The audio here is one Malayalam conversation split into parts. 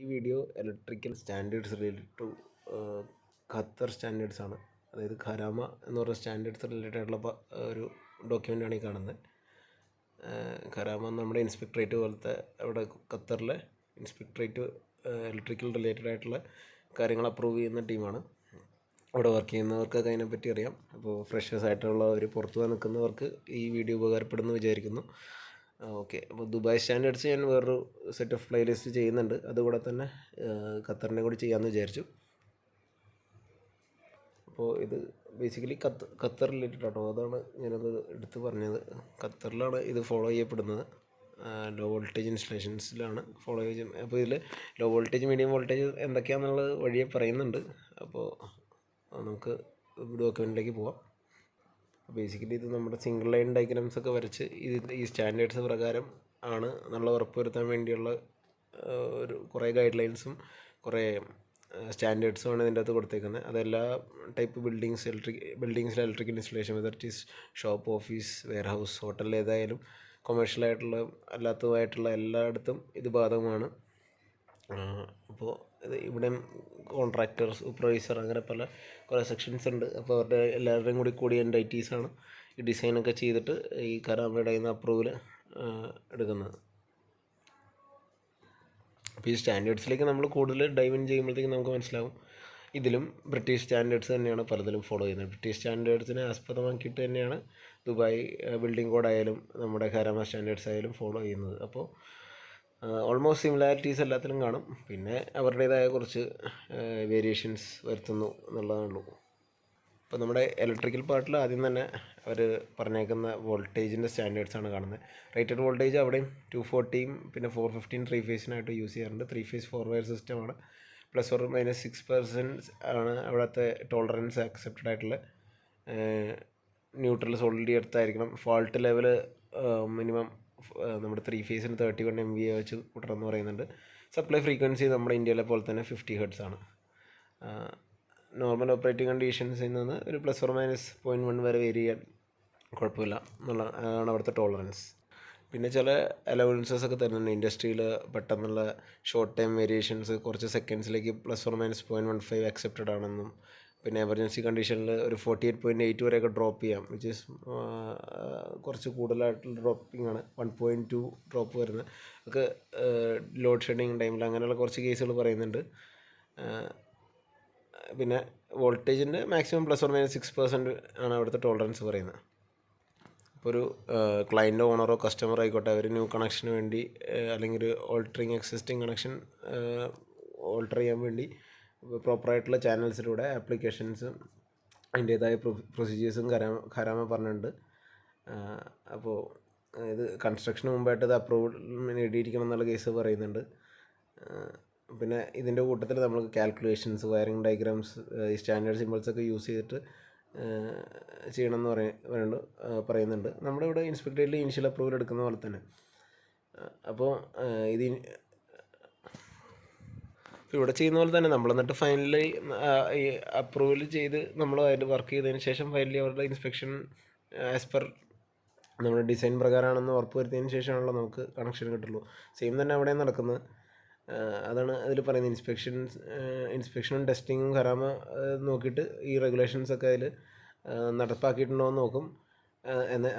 ഈ video electrical standards related to Qatar standards ആണ്. അതായത് ഖരാമ എന്ന് പറയുന്ന സ്റ്റാൻഡേർഡ്സ് റിലേറ്റഡ് ആയിട്ടുള്ള ഒരു ഡോക്യുമെൻ്റാണ് ഈ കാണുന്നത്. ഖരാമ നമ്മുടെ ഇൻസ്പെക്ടറേറ്റ് പോലത്തെ അവിടെ ഖത്തറിലെ ഇൻസ്പെക്ടറേറ്റ് ഇലക്ട്രിക്കൽ റിലേറ്റഡ് ആയിട്ടുള്ള കാര്യങ്ങൾ അപ്രൂവ് ചെയ്യുന്ന ടീമാണ്. അവിടെ വർക്ക് ചെയ്യുന്നവർക്കൊക്കെ അതിനെപ്പറ്റി അറിയാം. അപ്പോൾ ഫ്രഷേഴ്സ് ആയിട്ടുള്ളവർ പുറത്ത് നിൽക്കുന്നവർക്ക് ഈ വീഡിയോ ഉപകാരപ്പെടുമെന്ന് വിചാരിക്കുന്നു. ഓക്കെ, അപ്പോൾ ദുബായ് സ്റ്റാൻഡേർഡ്സ് ഞാൻ വേറൊരു സെറ്റ് ഓഫ് പ്ലേലിസ്റ്റ് ചെയ്യുന്നുണ്ട്. അതുകൂടെ തന്നെ ഖത്തറിനെ കൂടി ചെയ്യാമെന്ന് വിചാരിച്ചു. അപ്പോൾ ഇത് ബേസിക്കലി ഖത്തർ റിലേറ്റഡ് ആട്ടോ, അതാണ് ഞാനത് എടുത്ത് പറഞ്ഞത്. ഖത്തറിലാണ് ഇത് ഫോളോ ചെയ്യപ്പെടുന്നത്. ലോ വോൾട്ടേജ് ഇൻസ്റ്റലേഷൻസിലാണ് ഫോളോ ചെയ്യുന്നത്. അപ്പോൾ ഇതിൽ ലോ വോൾട്ടേജ്, മീഡിയം വോൾട്ടേജ് എന്തൊക്കെയാണെന്നുള്ളത് വഴിയെ പറയുന്നുണ്ട്. അപ്പോൾ നമുക്ക് ഡോക്യുമെൻറ്റിലേക്ക് പോവാം. ബേസിക്കലി ഇത് നമ്മുടെ സിംഗിൾ ലൈൻ ഡയഗ്രാംസ് ഒക്കെ വരച്ച് ഈ സ്റ്റാൻഡേർഡ്സ് പ്രകാരം ആണ് എന്നുള്ള ഉറപ്പ് വരുത്താൻ വേണ്ടിയുള്ള ഒരു കുറേ ഗൈഡ് ലൈൻസും കുറേ സ്റ്റാൻഡേർഡ്സുമാണ് ഇതിൻ്റെ അകത്ത് കൊടുത്തേക്കുന്നത്. അതെല്ലാ ടൈപ്പ് ബിൽഡിങ്സിലെ electrical installation, whether it is shop, office, warehouse, hotel, ഏതായാലും കൊമേഴ്ഷ്യലായിട്ടുള്ള അല്ലാത്തതായിട്ടുള്ള എല്ലായിടത്തും ഇത് ബാധകമാണ്. അപ്പോൾ ഇവിടെ കോൺട്രാക്ടർ, സൂപ്പർവൈസർ, അങ്ങനെ കുറേ സെക്ഷൻസ് ഉണ്ട്. അപ്പോൾ അവരുടെ എല്ലാവരുടെയും കൂടി എൻറ്റൈറ്റീസാണ് ഈ ഡിസൈനൊക്കെ ചെയ്തിട്ട് ഈ ഖരാമയുടെ കയ്യിൽ നിന്ന് അപ്രൂവൽ എടുക്കുന്നത്. അപ്പോൾ ഈ സ്റ്റാൻഡേർഡ്സിലേക്ക് നമ്മൾ കൂടുതൽ ഡൈവ് ഇൻ ചെയ്യുമ്പോഴത്തേക്കും നമുക്ക് മനസ്സിലാവും ഇതിലും ബ്രിട്ടീഷ് സ്റ്റാൻഡേർഡ്സ് തന്നെയാണ് പലതിലും ഫോളോ ചെയ്യുന്നത്. ബ്രിട്ടീഷ് സ്റ്റാൻഡേർഡ്സിനെ ആസ്പദമാക്കിയിട്ട് തന്നെയാണ് ദുബായ് ബിൽഡിംഗ് കോഡ് ആയാലും നമ്മുടെ ഖരാമ സ്റ്റാൻഡേർഡ്സ് ആയാലും ഫോളോ ചെയ്യുന്നത്. അപ്പോൾ ഓൾമോസ്റ്റ് സിമിലാരിറ്റീസ് എല്ലാത്തിലും കാണും. പിന്നെ അവരുടേതായ കുറച്ച് വേരിയേഷൻസ് വരുത്തുന്നു എന്നുള്ളതാണുള്ളൂ. ഇപ്പോൾ നമ്മുടെ ഇലക്ട്രിക്കൽ പാർട്ടിൽ ആദ്യം തന്നെ അവർ പറഞ്ഞേക്കുന്ന വോൾട്ടേജിൻ്റെ സ്റ്റാൻഡേർഡ്സാണ് കാണുന്നത്. റേറ്റഡ് വോൾട്ടേജ് അവിടെയും 240 പിന്നെ 415 ത്രീ ഫേസിനായിട്ട് യൂസ് ചെയ്യാറുണ്ട്. 3 ഫേസ് 4 വയർ സിസ്റ്റമാണ്. ±6% ആണ് അവിടുത്തെ ടോളറൻസ് ആക്സെപ്റ്റഡ് ആയിട്ടുള്ള. ന്യൂട്രൽ സോളിഡിറ്റി എടുത്തായിരിക്കണം. ഫാൾട്ട് ലെവൽ മിനിമം നമ്മുടെ 3 ഫേസിന് 31 MVA വെച്ച് കൂട്ടണമെന്ന് പറയുന്നുണ്ട്. സപ്ലൈ ഫ്രീക്വൻസി നമ്മുടെ ഇന്ത്യയിലെ പോലെ തന്നെ 50 Hz ആണ്. നോർമൽ ഓപ്പറേറ്റിംഗ് കണ്ടീഷൻസിൽ നിന്ന് ഒരു ±0.1 വരെ വേരി ചെയ്യാൻ കുഴപ്പമില്ല അതാണ് അവിടുത്തെ ടോളറൻസ്. പിന്നെ ചില അലവൻസസ് ഒക്കെ തരുന്നുണ്ട്. ഇൻഡസ്ട്രിയിൽ പെട്ടെന്നുള്ള ഷോർട്ട് ടൈം വേരിയേഷൻസ് കുറച്ച് സെക്കൻഡ്സിലേക്ക് ±0.15 അക്സെപ്റ്റഡ് ആണെന്നും, പിന്നെ എമർജൻസി കണ്ടീഷനിൽ ഒരു 48.8 വരെയൊക്കെ ഡ്രോപ്പ് ചെയ്യാം, വിച്ച് ഈസ് കുറച്ച് കൂടുതലായിട്ടുള്ള ഡ്രോപ്പിംഗ് ആണ്. 1.2 ഡ്രോപ്പ് വരുന്നത് ഒക്കെ ലോഡ് ഷെഡിങ് ടൈമിൽ അങ്ങനെയുള്ള കുറച്ച് കേസുകൾ പറയുന്നുണ്ട്. പിന്നെ വോൾട്ടേജിൻ്റെ മാക്സിമം ±6% ആണ് അവിടുത്തെ ടോളറൻസ് പറയുന്നത്. ഇപ്പോൾ ഒരു ക്ലയൻറ്റ്, ഓണറോ കസ്റ്റമറോ ആയിക്കോട്ടെ, അവർ ന്യൂ കണക്ഷന് വേണ്ടി അല്ലെങ്കിൽ ഒരു ഓൾട്ടറിങ് എക്സിസ്റ്റിംഗ് കണക്ഷൻ ഓൾട്ടർ ചെയ്യാൻ വേണ്ടി പ്രോപ്പറായിട്ടുള്ള ചാനൽസിലൂടെ ആപ്ലിക്കേഷൻസും അതിൻ്റേതായ പ്രൊസീജിയേഴ്സും ഖരാമ പറഞ്ഞിട്ടുണ്ട്. അപ്പോൾ ഇത് കൺസ്ട്രക്ഷന് മുമ്പായിട്ട് ഇത് അപ്രൂവൽ നേടിയിരിക്കണം എന്നുള്ള കേസ് പറയുന്നുണ്ട്. പിന്നെ ഇതിൻ്റെ കൂട്ടത്തിൽ നമുക്ക് കാൽക്കുലേഷൻസ്, വയറിംഗ് ഡയഗ്രാംസ്, ഈ സ്റ്റാൻഡേർഡ് സിമ്പിൾസൊക്കെ യൂസ് ചെയ്തിട്ട് ചെയ്യണമെന്ന് പറയുന്നുണ്ട്. നമ്മുടെ ഇവിടെ ഇൻസ്പെക്ടറേറ്റിൽ ഇനിഷ്യൽ അപ്രൂവൽ എടുക്കുന്ന പോലെ തന്നെ. അപ്പോൾ ഇത് ഇവിടെ ചെയ്യുന്ന പോലെ തന്നെ നമ്മൾ എന്നിട്ട് ഫൈനലി ഈ അപ്രൂവൽ ചെയ്ത് നമ്മൾ അതിൽ വർക്ക് ചെയ്തതിന് ശേഷം ഫൈനലി അവരുടെ ഇൻസ്പെക്ഷൻ ആസ് പെർ നമ്മുടെ ഡിസൈൻ പ്രകാരമാണെന്ന് ഉറപ്പ് വരുത്തിയതിന് ശേഷമാണല്ലോ നമുക്ക് കണക്ഷൻ കിട്ടുള്ളൂ. സെയിം തന്നെ അവിടെ നടക്കുന്നത്. അതാണ് അതിൽ പറയുന്നത്. ഇൻസ്പെക്ഷനും ടെസ്റ്റിങ്ങും ഖരാമ നോക്കിയിട്ട് ഈ റെഗുലേഷൻസൊക്കെ അതിൽ നടപ്പാക്കിയിട്ടുണ്ടോ എന്ന് നോക്കും.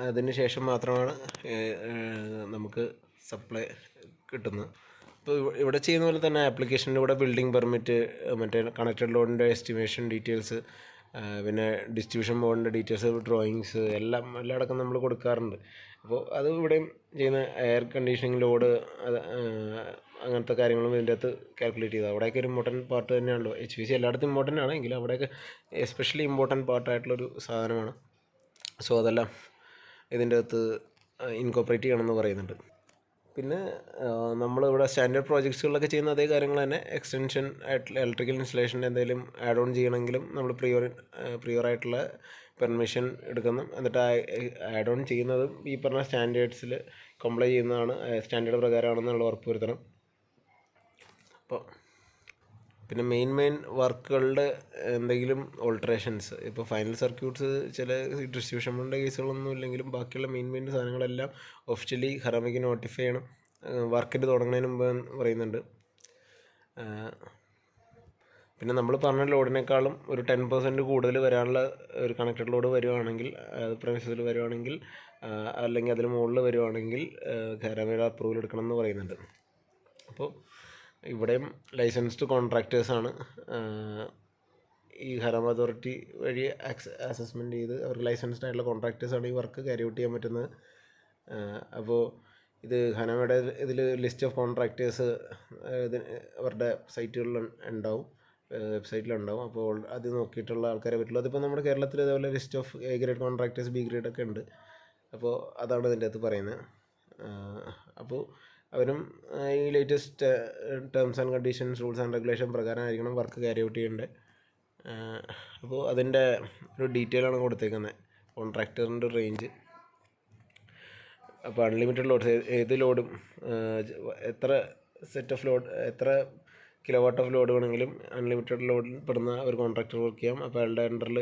അതിന് ശേഷം മാത്രമാണ് നമുക്ക് സപ്ലൈ കിട്ടുന്നത്. ഇപ്പോൾ ഇവിടെ ചെയ്യുന്ന പോലെ തന്നെ ആപ്ലിക്കേഷൻ്റെ കൂടെ ബിൽഡിംഗ് പെർമിറ്റ്, മറ്റേ കണക്റ്റഡ് ലോഡിൻ്റെ എസ്റ്റിമേഷൻ ഡീറ്റെയിൽസ്, പിന്നെ ഡിസ്ട്രിബ്യൂഷൻ ബോർഡിൻ്റെ ഡീറ്റെയിൽസ്, ഡ്രോയിങ്സ് എല്ലായിടക്കും നമ്മൾ കൊടുക്കാറുണ്ട്. അപ്പോൾ അത് ഇവിടെയും ചെയ്യുന്ന എയർ കണ്ടീഷനിങ്, ലോഡ്, അങ്ങനത്തെ കാര്യങ്ങളും ഇതിൻ്റെ അകത്ത് കാൽക്കുലേറ്റ് ചെയ്തത്. അവിടെയൊക്കെ ഒരു ഇമ്പോർട്ടൻറ്റ് പാർട്ട് തന്നെയാണല്ലോ. HVAC എല്ലായിടത്തും ഇമ്പോർട്ടൻ്റ് ആണ്, എങ്കിലും അവിടെയൊക്കെ എസ്പെഷ്യലി ഇമ്പോർട്ടൻറ്റ് പാർട്ടായിട്ടുള്ളൊരു സാധനമാണ്. സോ അതെല്ലാം ഇതിൻ്റെ അകത്ത് ഇൻകോപ്പറേറ്റ് ചെയ്യണമെന്ന് പറയുന്നുണ്ട്. പിന്നെ നമ്മളിവിടെ സ്റ്റാൻഡേർഡ് പ്രോജക്ട്സുകളിലൊക്കെ ചെയ്യുന്ന അതേ കാര്യങ്ങൾ തന്നെ എക്സ്റ്റൻഷൻ ആയിട്ടുള്ള ഇലക്ട്രിക്കൽ ഇൻസ്റ്റലേഷൻ്റെ എന്തെങ്കിലും ആഡ് ഓൺ ചെയ്യണമെങ്കിലും നമ്മൾ പ്രിയറായിട്ടുള്ള പെർമിഷൻ എടുക്കണം. എന്നിട്ട് ആഡ് ഓൺ ചെയ്യുന്നതും ഈ പറഞ്ഞ സ്റ്റാൻഡേർഡ്സിൽ കംപ്ലൈ ചെയ്യുന്നതാണ്, സ്റ്റാൻഡേർഡ് പ്രകാരമാണെന്നുള്ള ഉറപ്പ് വരുത്തണം. അപ്പോൾ പിന്നെ മെയിൻ വർക്കുകളുടെ എന്തെങ്കിലും ഓൾട്ടറേഷൻസ്, ഇപ്പോൾ ഫൈനൽ സർക്യൂട്ട്സ് ചില ഡിസ്ട്രിബ്യൂഷൻ ബോർഡിൻ്റെ കേസുകളൊന്നും ഇല്ലെങ്കിലും ബാക്കിയുള്ള മെയിൻ സാധനങ്ങളെല്ലാം ഒഫീഷ്യലി ഖരാമയ്ക്ക് നോട്ടിഫൈ ചെയ്യണം വർക്കിൻ്റെ തുടങ്ങുന്നതിന് മുമ്പ് പറയുന്നുണ്ട്. പിന്നെ നമ്മൾ പറഞ്ഞ ലോഡിനേക്കാളും ഒരു 10% കൂടുതൽ വരാനുള്ള ഒരു കണക്റ്റഡ് ലോഡ് വരുവാണെങ്കിൽ, പ്രമിസസിൽ വരുവാണെങ്കിൽ, അല്ലെങ്കിൽ അതിന് മുകളിൽ വരുവാണെങ്കിൽ ഖരാമയുടെ അപ്രൂവൽ എടുക്കണം എന്ന് പറയുന്നുണ്ട്. അപ്പോൾ ഇവിടെയും ലൈസൻസ്ഡ് കോൺട്രാക്ടേഴ്സാണ് ഈ ഖരാമ അതോറിറ്റി വഴി അസസ്മെൻറ്റ് ചെയ്ത് അവർക്ക് ലൈസൻസ്ഡ് ആയിട്ടുള്ള കോൺട്രാക്ടേഴ്സാണ് ഈ വർക്ക് ക്യാരി ഔട്ട് ചെയ്യാൻ പറ്റുന്നത്. അപ്പോൾ ഇത് ഖരാമയുടെ ഇതിൽ ലിസ്റ്റ് ഓഫ് കോൺട്രാക്ടേഴ്സ് അവരുടെ സൈറ്റുകളിൽ ഉണ്ടാവും, വെബ്സൈറ്റിലുണ്ടാവും. അപ്പോൾ അത് നോക്കിയിട്ടുള്ള ആൾക്കാരെ പറ്റുള്ളൂ. അതിപ്പോൾ നമ്മുടെ കേരളത്തിൽ ഇതേപോലെ list of A grade contractors, B grade ഒക്കെ ഉണ്ട്. അപ്പോൾ അതാണ് ഇതിൻ്റെ അകത്ത് പറയുന്നത്. അപ്പോൾ അവരും ഈ latest terms and conditions, rules and regulation പ്രകാരമായിരിക്കണം വർക്ക് ക്യാരി ഔട്ട് ചെയ്യേണ്ടത്. അപ്പോൾ അതിൻ്റെ ഒരു ഡീറ്റെയിലാണ് കൊടുത്തേക്കുന്നത്, കോൺട്രാക്ടറിൻ്റെ റേഞ്ച്. അപ്പോൾ അൺലിമിറ്റഡ് ലോഡ്സ്, ഏത് ലോഡും എത്ര സെറ്റ് ഓഫ് ലോഡ്, എത്ര കിലോ വാട്ട് ഓഫ് ലോഡ് വേണമെങ്കിലും അൺലിമിറ്റഡ് ലോഡിൽ പെടുന്ന ഒരു കോൺട്രാക്ടർ വർക്ക് ചെയ്യാം. അപ്പോൾ അയാളുടെ അണ്ടറിൽ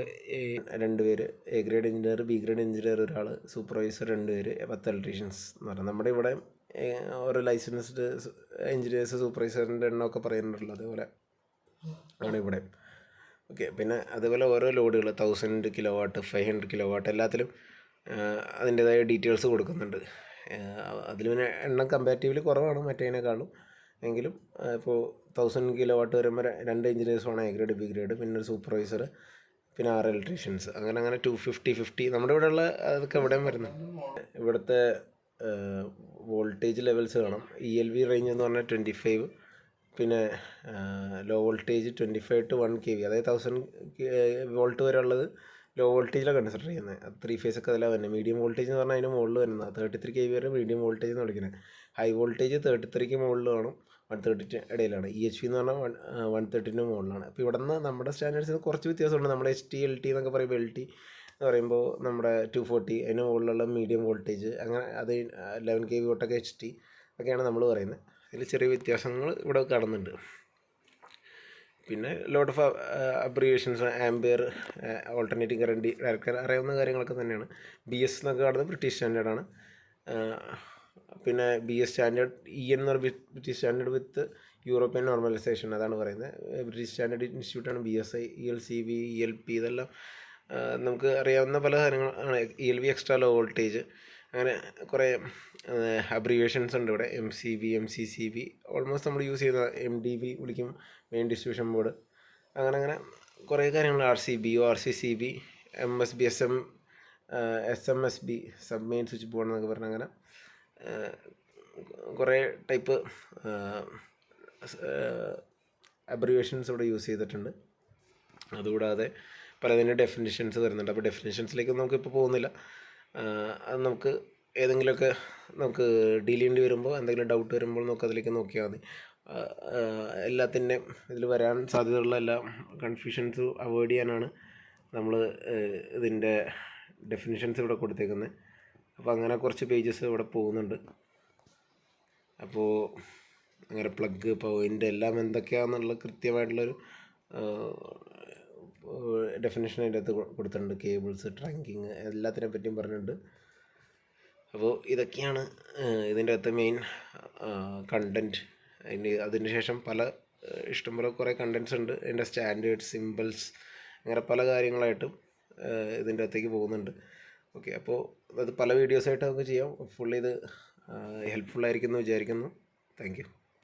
2 പേര്, A grade engineer, B grade engineer ഒരാൾ, സൂപ്പർവൈസർ 2 പേര്, 10 ഇലക്ട്രീഷ്യൻസ് എന്ന് പറയുന്നത്. നമ്മുടെ ഇവിടെ ഓരോ ലൈസൻസ്ഡ് എഞ്ചിനീയേഴ്സ്, സൂപ്പർവൈസറിൻ്റെ എണ്ണമൊക്കെ പറയുന്നുണ്ടല്ലോ, അതേപോലെ ആണ് ഇവിടെ. ഓക്കെ. പിന്നെ അതുപോലെ ഓരോ ലോഡുകൾ 1000 കിലോ വാട്ട്, 500 കിലോ വാട്ട് എല്ലാത്തിലും അതിൻ്റേതായ ഡീറ്റെയിൽസ് കൊടുക്കുന്നുണ്ട്. അതിൽ പിന്നെ എണ്ണം കമ്പാരിറ്റീവ്ലി കുറവാണ് മറ്റേതിനേക്കാളും. എങ്കിലും ഇപ്പോൾ 1000 കിലോ വാട്ട് വരുമ്പോൾ 2 എഞ്ചിനീയേഴ്സാണ്, എ ഗ്രേഡ്, ബി ഗ്രേഡ്, പിന്നെ ഒരു സൂപ്പർവൈസർ, പിന്നെ 6 ഇലക്ട്രീഷ്യൻസ്, അങ്ങനെ 250 നമ്മുടെ ഇവിടെയുള്ള അതൊക്കെ എവിടെയും വരുന്നുണ്ട്. ഇവിടുത്തെ വോൾട്ടേജ് ലെവൽസ് കാണാം. ELV റേഞ്ച് എന്ന് പറഞ്ഞാൽ 25, പിന്നെ ലോ വോൾട്ടേജ് 25 to 1 kV, അതായത് 1000 വോൾട്ട് വരെ ഉള്ളത് ലോ വോൾട്ടേജിലാണ് കൺസിഡർ ചെയ്യുന്നത്. അത് 3 ഫേസ് ഒക്കെ അതിലാണ് വരുന്നത്. മീഡിയം വോൾട്ടേജ് എന്ന് പറഞ്ഞാൽ അതിന് മുകളിൽ വരുന്നത് 33 kV വരെ മീഡിയം വോൾട്ടേജ് എന്ന് വിളിക്കുന്നത്. ഹൈ വോൾട്ടേജ് 33ക്ക് മുകളിൽ കാണും, 130 ഇടയിലാണ്. EHV എന്ന് പറഞ്ഞാൽ 130 മുകളിലാണ്. അപ്പോൾ ഇവിടെ നിന്ന് നമ്മുടെ സ്റ്റാൻഡേർഡ്സിന് കുറച്ച് വ്യത്യാസമുണ്ട്. നമ്മൾ HT, LT എന്നൊക്കെ പറയുമ്പോൾ, LT എന്ന് പറയുമ്പോൾ നമ്മുടെ 240, അതിന് മുകളിലുള്ള മീഡിയം വോൾട്ടേജ്, അങ്ങനെ അത് 11 kV തൊട്ടൊക്കെ HT ഒക്കെയാണ് നമ്മൾ പറയുന്നത്. അതിൽ ചെറിയ വ്യത്യാസങ്ങൾ ഇവിടെ കാണുന്നുണ്ട്. പിന്നെ lot of abbreviations, ampere, alternating current, അറിയാവുന്ന കാര്യങ്ങളൊക്കെ തന്നെയാണ്. BS എന്നൊക്കെ കാണുന്നത് ബ്രിട്ടീഷ് സ്റ്റാൻഡേർഡാണ്. പിന്നെ BS സ്റ്റാൻഡേർഡ്, EN എന്ന് പറയുന്നത് British standard with European normalisation, അതാണ് പറയുന്നത്. ബ്രിട്ടീഷ് സ്റ്റാൻഡേർഡ് ഇൻസ്റ്റിറ്റ്യൂട്ടാണ് BSI, ELCV, ELP, ഇതെല്ലാം നമുക്ക് അറിയാവുന്ന പല കാര്യങ്ങളാണ്. ELV എക്സ്ട്രാ ലോ വോൾട്ടേജ്, അങ്ങനെ കുറേ അബ്രിവേഷൻസ് ഉണ്ട് ഇവിടെ. MCB, MCCB, ഓൾമോസ്റ്റ് നമ്മൾ യൂസ് ചെയ്യുന്ന MDB വിളിക്കും, മെയിൻ ഡിസ്ട്രിബ്യൂഷൻ ബോർഡ്. അങ്ങനെ കുറേ കാര്യങ്ങൾ. RCB, RCCB, MSB, SMSB, sub main switch board എന്നൊക്കെ പറഞ്ഞാൽ അങ്ങനെ കുറേ ടൈപ്പ് അബ്രിവേഷൻസ് ഇവിടെ യൂസ് ചെയ്തിട്ടുണ്ട്. അതുകൂടാതെ പലതിൻ്റെ ഡെഫിനിഷൻസ് വരുന്നുണ്ട്. അപ്പോൾ ഡെഫിനിഷൻസിലേക്ക് നമുക്കിപ്പോൾ പോകുന്നില്ല. അത് നമുക്ക് ഏതെങ്കിലുമൊക്കെ നമുക്ക് ഡീൽ ചെയ്യേണ്ടി വരുമ്പോൾ, എന്തെങ്കിലും ഡൗട്ട് വരുമ്പോൾ നമുക്ക് അതിലേക്ക് നോക്കിയാൽ മതി. എല്ലാത്തിൻ്റെയും ഇതിൽ വരാൻ സാധ്യതയുള്ള എല്ലാ കൺഫ്യൂഷൻസും അവോയ്ഡ് ചെയ്യാനാണ് നമ്മൾ ഇതിൻ്റെ ഡെഫിനിഷൻസ് ഇവിടെ കൊടുത്തേക്കുന്നത്. അപ്പോൾ അങ്ങനെ കുറച്ച് പേജസ് ഇവിടെ പോകുന്നുണ്ട്. അപ്പോൾ അങ്ങനെ പ്ലഗ്, പോയിൻ്റ് എല്ലാം എന്തൊക്കെയാണെന്നുള്ള കൃത്യമായിട്ടുള്ളൊരു ഡെഫിനേഷൻ അതിൻ്റെ അകത്ത് കൊടുത്തിട്ടുണ്ട്. കേബിൾസ്, ട്രാങ്കിങ്, എല്ലാത്തിനെ പറ്റിയും പറഞ്ഞിട്ടുണ്ട്. അപ്പോൾ ഇതൊക്കെയാണ് ഇതിൻ്റെ അകത്ത് മെയിൻ കണ്ടൻറ്റ്. അതിന് ശേഷം ഇഷ്ടംപോലെ കുറേ കണ്ടൻറ്റ്സ് ഉണ്ട്. ഇതിൻ്റെ സ്റ്റാൻഡേർഡ്, സിമ്പിൾസ്, അങ്ങനെ പല കാര്യങ്ങളായിട്ടും ഇതിൻ്റെ അകത്തേക്ക് പോകുന്നുണ്ട്. ഓക്കെ. അപ്പോൾ അത് പല വീഡിയോസായിട്ട് നമുക്ക് ചെയ്യാം. ഫുള്ളി ഇത് ഹെൽപ്ഫുള്ളായിരിക്കുമെന്ന് വിചാരിക്കുന്നു. Thank you.